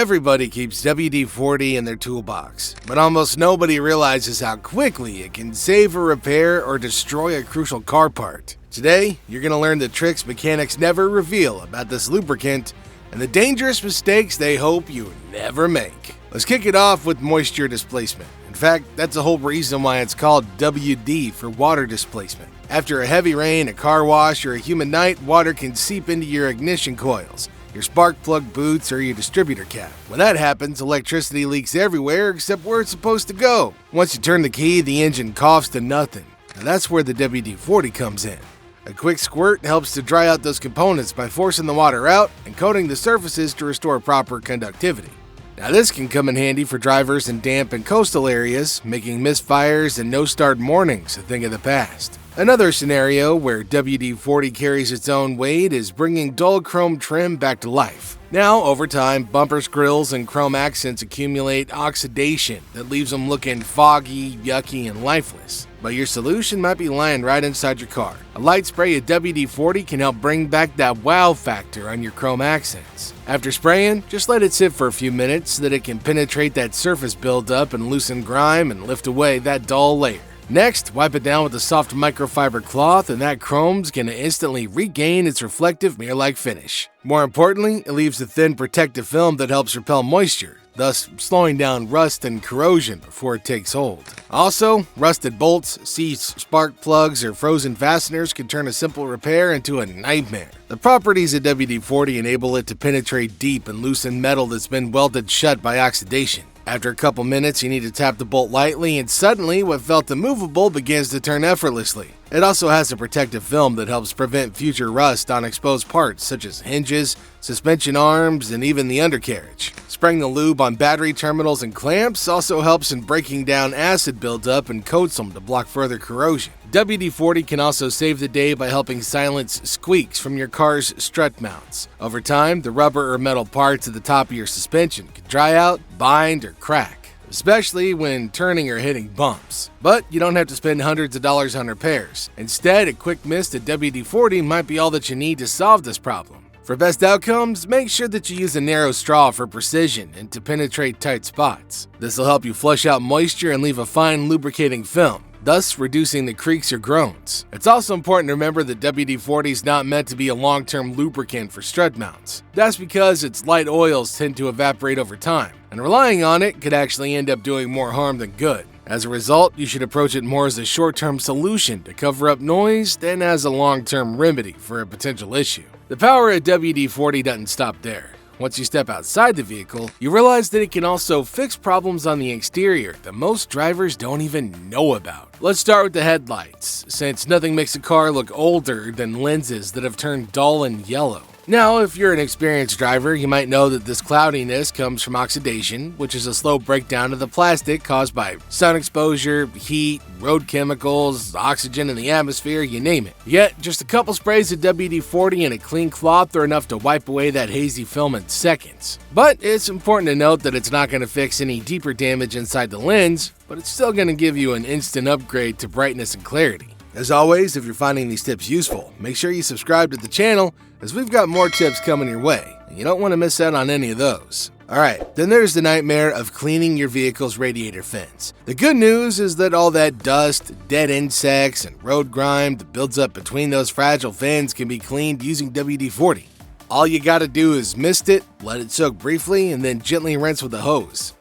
Everybody keeps WD-40 in their toolbox, but almost nobody realizes how quickly it can save a repair or destroy a crucial car part. Today, you're going to learn the tricks mechanics never reveal about this lubricant and the dangerous mistakes they hope you never make. Let's kick it off with moisture displacement. In fact, that's the whole reason why it's called WD for water displacement. After a heavy rain, a car wash, or a humid night, water can seep into your ignition coils, your spark plug boots, or your distributor cap. When that happens, electricity leaks everywhere except where it's supposed to go. Once you turn the key, the engine coughs to nothing. And that's where the WD-40 comes in. A quick squirt helps to dry out those components by forcing the water out and coating the surfaces to restore proper conductivity. Now this can come in handy for drivers in damp and coastal areas, making misfires and no-start mornings a thing of the past. Another scenario where WD-40 carries its own weight is bringing dull chrome trim back to life. Now, over time, bumpers, grills, and chrome accents accumulate oxidation that leaves them looking foggy, yucky, and lifeless. But your solution might be lying right inside your car. A light spray of WD-40 can help bring back that wow factor on your chrome accents. After spraying, just let it sit for a few minutes so that it can penetrate that surface buildup and loosen grime and lift away that dull layer. Next, wipe it down with a soft microfiber cloth and that chrome's gonna instantly regain its reflective mirror-like finish. More importantly, it leaves a thin protective film that helps repel moisture, thus slowing down rust and corrosion before it takes hold. Also, rusted bolts, seized spark plugs, or frozen fasteners can turn a simple repair into a nightmare. The properties of WD-40 enable it to penetrate deep and loosen metal that's been welded shut by oxidation. After a couple minutes, you need to tap the bolt lightly, and suddenly what felt immovable begins to turn effortlessly. It also has a protective film that helps prevent future rust on exposed parts such as hinges, suspension arms, and even the undercarriage. Spraying the lube on battery terminals and clamps also helps in breaking down acid buildup and coats them to block further corrosion. WD-40 can also save the day by helping silence squeaks from your car's strut mounts. Over time, the rubber or metal parts at the top of your suspension can dry out, bind, or crack, especially when turning or hitting bumps. But you don't have to spend hundreds of dollars on repairs. Instead, a quick mist of WD-40 might be all that you need to solve this problem. For best outcomes, make sure that you use a narrow straw for precision and to penetrate tight spots. This will help you flush out moisture and leave a fine lubricating film, thus reducing the creaks or groans. It's also important to remember that WD-40 is not meant to be a long-term lubricant for strut mounts. That's because its light oils tend to evaporate over time, and relying on it could actually end up doing more harm than good. As a result, you should approach it more as a short-term solution to cover up noise than as a long-term remedy for a potential issue. The power of WD-40 doesn't stop there. Once you step outside the vehicle, you realize that it can also fix problems on the exterior that most drivers don't even know about. Let's start with the headlights, since nothing makes a car look older than lenses that have turned dull and yellow. Now, if you're an experienced driver, you might know that this cloudiness comes from oxidation, which is a slow breakdown of the plastic caused by sun exposure, heat, road chemicals, oxygen in the atmosphere, you name it. Yet, just a couple sprays of WD-40 and a clean cloth are enough to wipe away that hazy film in seconds. But it's important to note that it's not going to fix any deeper damage inside the lens, but it's still going to give you an instant upgrade to brightness and clarity. As always, if you're finding these tips useful, make sure you subscribe to the channel, as we've got more tips coming your way, and you don't want to miss out on any of those. Alright, then there's the nightmare of cleaning your vehicle's radiator fins. The good news is that all that dust, dead insects, and road grime that builds up between those fragile fins can be cleaned using WD-40. All you gotta do is mist it, let it soak briefly, and then gently rinse with a hose.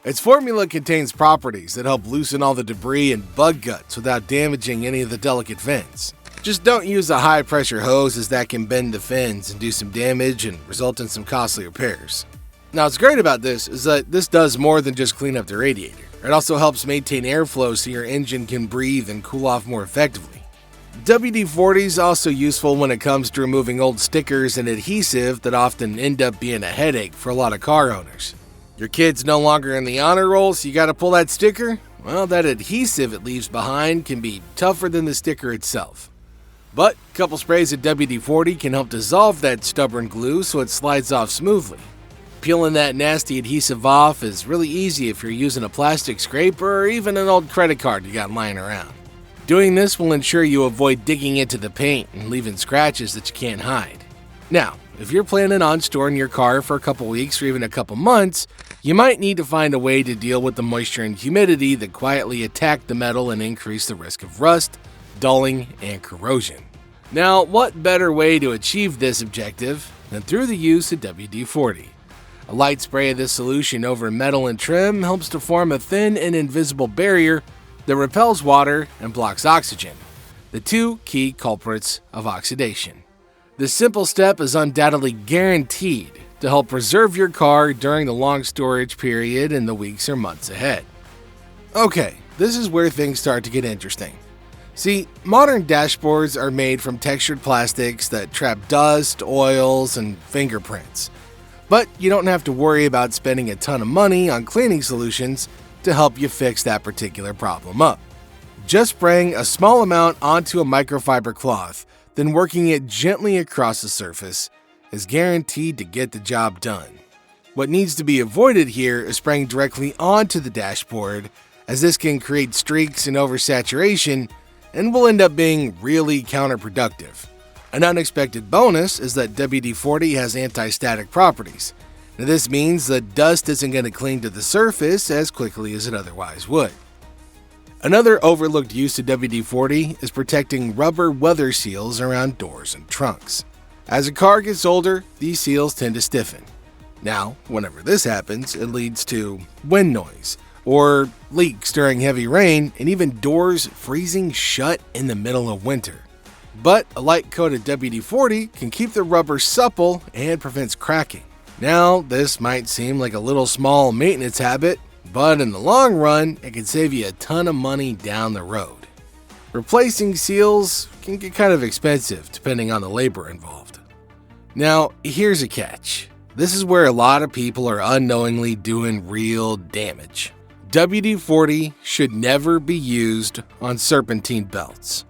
Its formula contains properties that help loosen all the debris and bug guts without damaging any of the delicate fins. Just don't use a high-pressure hose, as that can bend the fins and do some damage and result in some costly repairs. Now, what's great about this is that this does more than just clean up the radiator. It also helps maintain airflow so your engine can breathe and cool off more effectively. WD-40 is also useful when it comes to removing old stickers and adhesive that often end up being a headache for a lot of car owners. Your kid's no longer in the honor roll, so you gotta pull that sticker? Well, that adhesive it leaves behind can be tougher than the sticker itself. But a couple sprays of WD-40 can help dissolve that stubborn glue so it slides off smoothly. Peeling that nasty adhesive off is really easy if you're using a plastic scraper or even an old credit card you got lying around. Doing this will ensure you avoid digging into the paint and leaving scratches that you can't hide. Now, if you're planning on storing your car for a couple weeks or even a couple months, you might need to find a way to deal with the moisture and humidity that quietly attack the metal and increase the risk of rust, dulling, and corrosion. Now, what better way to achieve this objective than through the use of WD-40? A light spray of this solution over metal and trim helps to form a thin and invisible barrier that repels water and blocks oxygen, the two key culprits of oxidation. This simple step is undoubtedly guaranteed to help preserve your car during the long storage period in the weeks or months ahead. Okay, this is where things start to get interesting. See, modern dashboards are made from textured plastics that trap dust, oils, and fingerprints. But you don't have to worry about spending a ton of money on cleaning solutions to help you fix that particular problem up. Just spraying a small amount onto a microfiber cloth, then working it gently across the surface is guaranteed to get the job done. What needs to be avoided here is spraying directly onto the dashboard, as this can create streaks and oversaturation and will end up being really counterproductive. An unexpected bonus is that WD-40 has anti-static properties. Now, this means that dust isn't going to cling to the surface as quickly as it otherwise would. Another overlooked use of WD-40 is protecting rubber weather seals around doors and trunks. As a car gets older, these seals tend to stiffen. Now, whenever this happens, it leads to wind noise, or leaks during heavy rain, and even doors freezing shut in the middle of winter. But a light coat of WD-40 can keep the rubber supple and prevents cracking. Now, this might seem like a little small maintenance habit, but in the long run, it can save you a ton of money down the road. Replacing seals can get kind of expensive depending on the labor involved. Now, here's a catch. This is where a lot of people are unknowingly doing real damage. WD-40 should never be used on serpentine belts.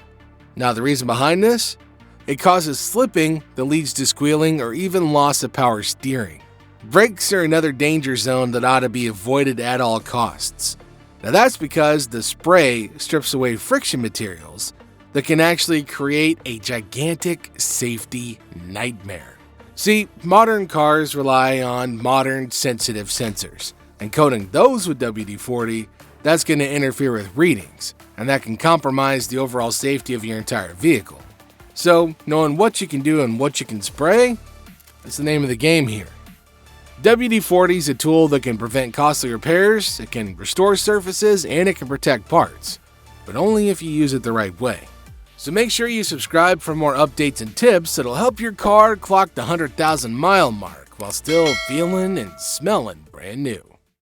Now, the reason behind this? It causes slipping that leads to squealing or even loss of power steering. Brakes are another danger zone that ought to be avoided at all costs. Now, that's because the spray strips away friction materials that can actually create a gigantic safety nightmare. See, modern cars rely on modern sensitive sensors, and coating those with WD-40, that's going to interfere with readings, and that can compromise the overall safety of your entire vehicle. So, knowing what you can do and what you can spray, is the name of the game here. WD-40 is a tool that can prevent costly repairs, it can restore surfaces, and it can protect parts, but only if you use it the right way. So make sure you subscribe for more updates and tips that'll help your car clock the 100,000 mile mark while still feeling and smelling brand new.